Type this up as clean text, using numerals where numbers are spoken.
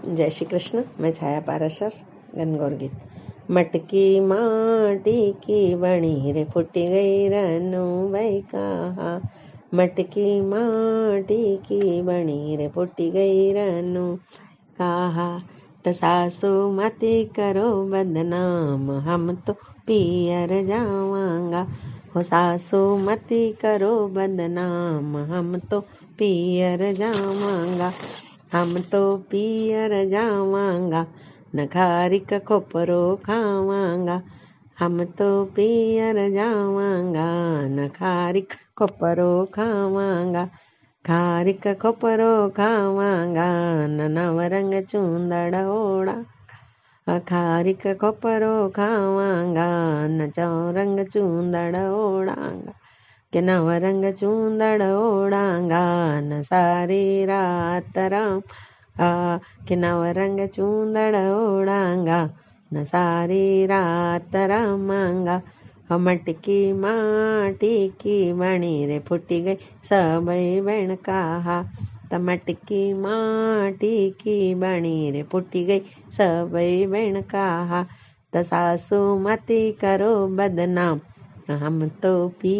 जय श्री कृष्ण। मैं छाया पाराशर। गनगौर गीत। मटकी माटी की बनी रे फुटी गई रनु भाई कहा। मटकी माटी की बनी रे फुटी गई रनु कहा। त सासू मती करो बदनाम हम तो पियर जावांगा। हो सासू मती करो बदनाम हम तो पियर जावांगा। हम तो पियर जावांगा नखारिक खोपरो खावांगा। हम तो पियर जावांगा नखारिक खोपरो खावांगा। खारिक खोपरो खावांगा नवरंग चूंदड़ ओढ़ा। खारिक खोपरो खावांगा न चौरंग चूंदड़ ओढ़ांगा। के नवरंग चूंदड़ ओढ़ांगा न सारी रात राम। के नवरंग चूंदड़ ओढ़ांगा न सारी रात रामांगा। मटकी माटी की बनी रे फुटी गई सबई बहन कहा। मटकी माटी की बनी रे फुटी गई सबई बहन कहा। सासू मती करो बदनाम हम तो पी